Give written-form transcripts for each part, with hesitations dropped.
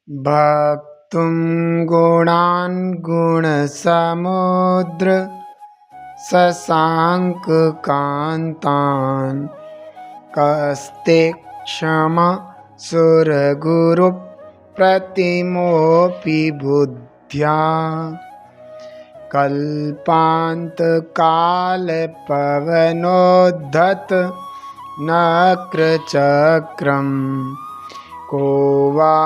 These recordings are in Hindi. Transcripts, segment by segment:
भक्तुं गुणान् गुणसमुद्र शशाङ्ककान्तान् कस्ते क्षम सुरगुरु प्रतिमोऽपि बुद्ध्या कल्पान्तकालपवनोद्धत नक्रचक्रम् को वा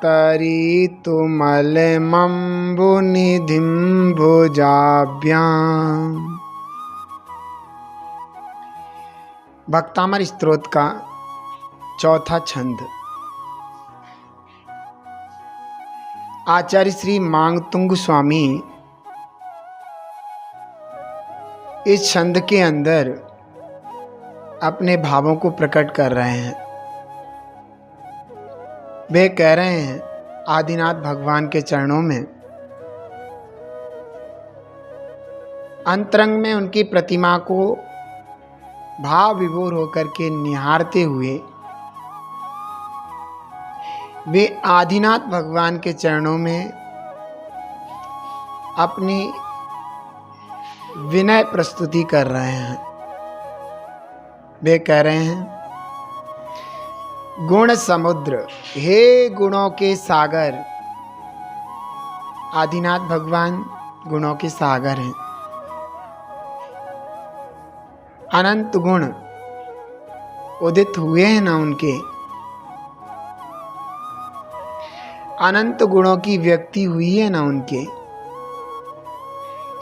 तरितुमलमम्बुनिधिं भुजाभ्याम्। भक्तामर स्तोत्र का चौथा छंद। आचार्य श्री मांगतुंग स्वामी इस छंद के अंदर अपने भावों को प्रकट कर रहे हैं। वे कह रहे हैं आदिनाथ भगवान के चरणों में अंतरंग में उनकी प्रतिमा को भाव विभोर होकर के निहारते हुए वे आदिनाथ भगवान के चरणों में अपनी विनय प्रस्तुति कर रहे हैं। वे कह रहे हैं गुण समुद्र, हे गुणों के सागर। आदिनाथ भगवान गुणों के सागर हैं। अनंत गुण उदित हुए हैं ना उनके, अनंत गुणों की व्यक्ति हुई है ना उनके,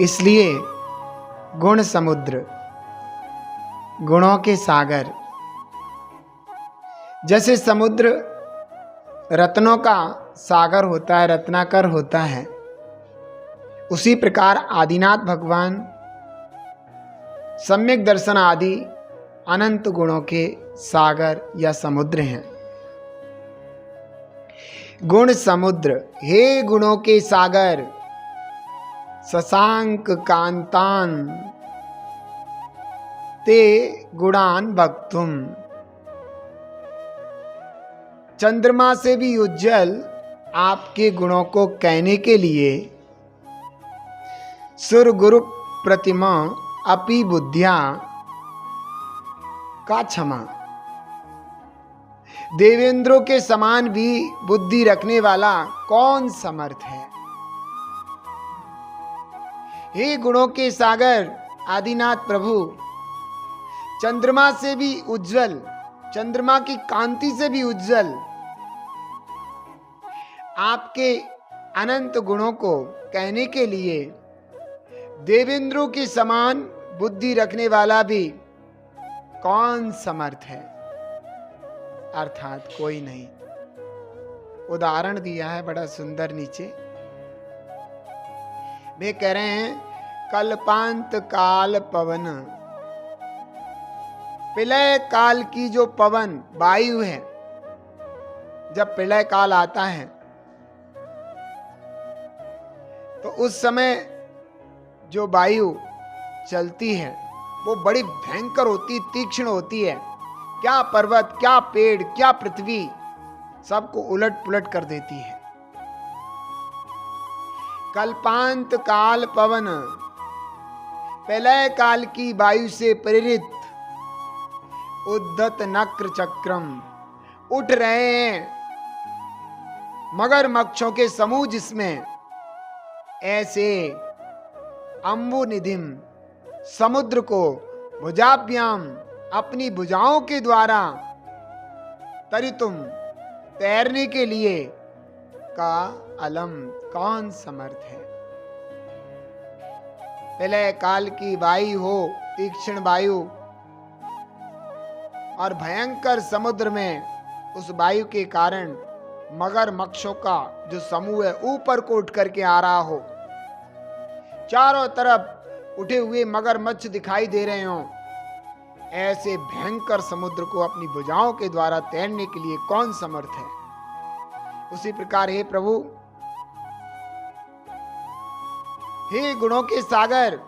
इसलिए गुण समुद्र, गुणों के सागर। जैसे समुद्र रत्नों का सागर होता है, रत्नाकर होता है, उसी प्रकार आदिनाथ भगवान सम्यक दर्शन आदि अनंत गुणों के सागर या समुद्र हैं। गुण समुद्र, हे गुणों के सागर, शशांक कांतान ते गुणान भक्तुम। चंद्रमा से भी उज्जवल आपके गुणों को कहने के लिए सुर गुरु प्रतिमा अपि बुद्धिया का क्षमा। देवेंद्रों के समान भी बुद्धि रखने वाला कौन समर्थ है। हे गुणों के सागर आदिनाथ प्रभु, चंद्रमा से भी उज्जवल, चंद्रमा की कांति से भी उज्जवल आपके अनंत गुणों को कहने के लिए देवेंद्रों के समान बुद्धि रखने वाला भी कौन समर्थ है, अर्थात कोई नहीं। उदाहरण दिया है बड़ा सुंदर नीचे। वे कह रहे हैं कल्पांत काल पवन, प्रलय काल की जो पवन वायु है, जब प्रलय काल आता है तो उस समय जो वायु चलती है वो बड़ी भयंकर होती, तीक्ष्ण होती है। क्या पर्वत, क्या पेड़, क्या पृथ्वी, सबको उलट पुलट कर देती है। कल्पांत काल पवन, प्रलय काल की वायु से प्रेरित उद्धत नक्र चक्रम, उठ रहे हैं मगरमच्छों के समूह, जिसमें ऐसे अम्बु निधिम समुद्र को भुजाभ्याम अपनी भुजाओं के द्वारा तरितुम तैरने के लिए का अलम कौन समर्थ है। प्रलय काल की वायु हो, तीक्ष्ण वायु, और भयंकर समुद्र में उस वायु के कारण मगरमच्छों का जो समूह है ऊपर को उठ करके आ रहा हो, चारों तरफ उठे हुए मगरमच्छ दिखाई दे रहे हो, ऐसे भयंकर समुद्र को अपनी भुजाओं के द्वारा तैरने के लिए कौन समर्थ है। उसी प्रकार हे प्रभु, हे गुणों के सागर,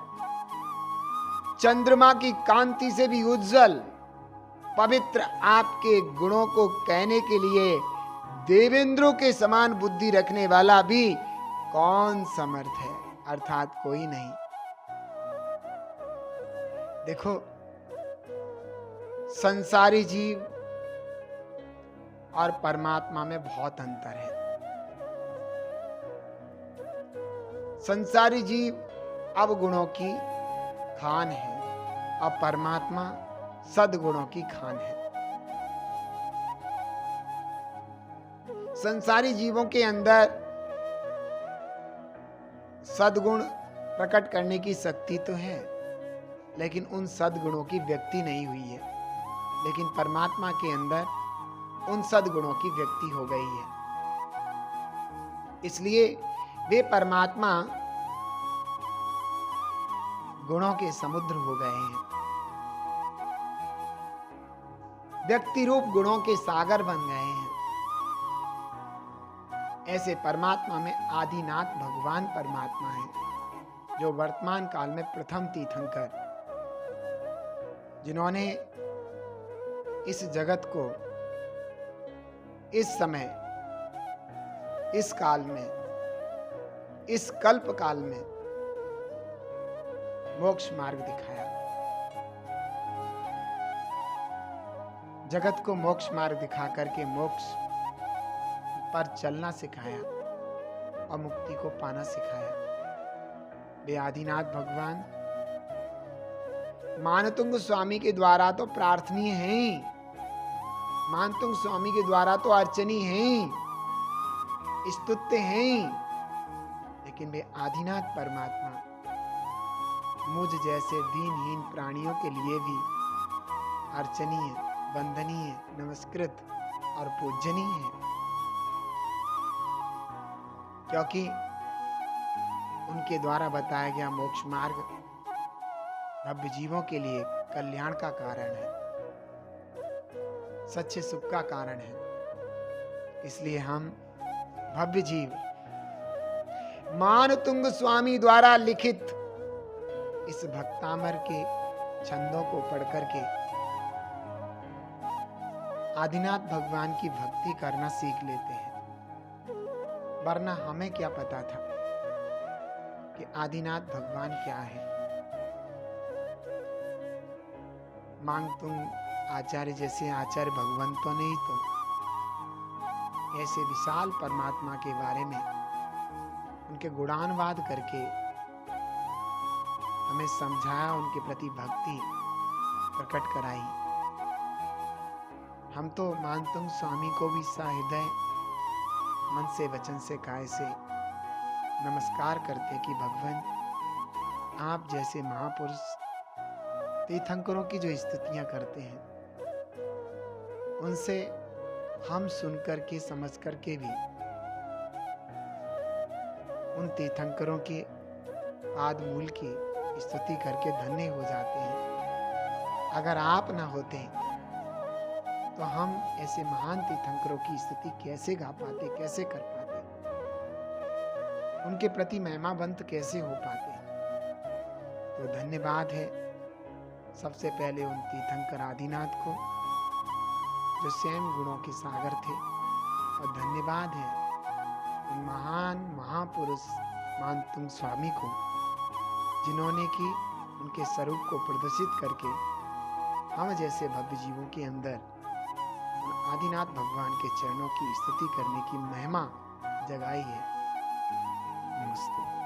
चंद्रमा की कांति से भी उज्जवल पवित्र आपके गुणों को कहने के लिए देवेंद्रों के समान बुद्धि रखने वाला भी कौन समर्थ है, अर्थात कोई नहीं। देखो, संसारी जीव और परमात्मा में बहुत अंतर है। संसारी जीव अवगुणों की खान है और परमात्मा सद्गुणों की खान है। संसारी जीवों के अंदर सद्गुण प्रकट करने की शक्ति तो है, लेकिन उन सद्गुणों की व्यक्ति नहीं हुई है। लेकिन परमात्मा के अंदर उन सद्गुणों की व्यक्ति हो गई है। इसलिए वे परमात्मा गुणों के समुद्र हो गए हैं, व्यक्ति रूप गुणों के सागर बन गए हैं। ऐसे परमात्मा में आदिनाथ भगवान परमात्मा है, जो वर्तमान काल में प्रथम तीर्थंकर, जिन्होंने इस जगत को इस समय, इस काल में, इस कल्प काल में मोक्ष मार्ग दिखाया। जगत को मोक्ष मार्ग दिखा करके मोक्ष पर चलना सिखाया और मुक्ति को पाना सिखाया। वे आदिनाथ भगवान मानतुंग स्वामी के द्वारा तो प्रार्थनीय हैं, मानतुंग स्वामी के द्वारा तो अर्चनीय हैं, स्तुत्य हैं, लेकिन वे आदिनाथ परमात्मा मुझ जैसे दीनहीन प्राणियों के लिए भी अर्चनीय, वंदनीय, नमस्कृत और पूजनीय है, क्योंकि उनके द्वारा बताया गया मोक्ष मार्ग भव्य जीवों के लिए कल्याण का कारण है, सच्चे सुख का कारण है। इसलिए हम भव्य जीव मानतुंग स्वामी द्वारा लिखित इस भक्तामर के छंदों को पढ़ करके आदिनाथ भगवान की भक्ति करना सीख लेते हैं। वरना हमें क्या पता था कि आदिनाथ भगवान क्या है। मांगतुंग आचार्य जैसे आचार्य भगवंतों ने ही तो ऐसे विशाल परमात्मा के बारे में उनके गुणानुवाद करके हमें समझाया, उनके प्रति भक्ति प्रकट कराई। हम तो मानतुंग स्वामी को भी सहृदय मन से, वचन से, काय से नमस्कार करते कि भगवान आप जैसे महापुरुष तीर्थंकरों की जो स्तुतियां करते हैं, उनसे हम सुनकर के, समझ करके भी उन तीर्थंकरों के पाद मूल की स्तुति करके धन्य हो जाते हैं। अगर आप ना होते तो हम ऐसे महान तीर्थंकरों की स्तुति कैसे गा पाते, कैसे कर पाते, उनके प्रति महिमावंत कैसे हो पाते। तो धन्यवाद है सबसे पहले उन तीर्थंकर आदिनाथ को जो स्वयं गुणों के सागर थे, और धन्यवाद है उन महान महापुरुष मानतुंग स्वामी को, जिन्होंने कि उनके स्वरूप को प्रदर्शित करके हम जैसे भव्य जीवों के अंदर आदिनाथ भगवान के चरणों की स्तुति करने की महिमा जगाई है। नमस्ते।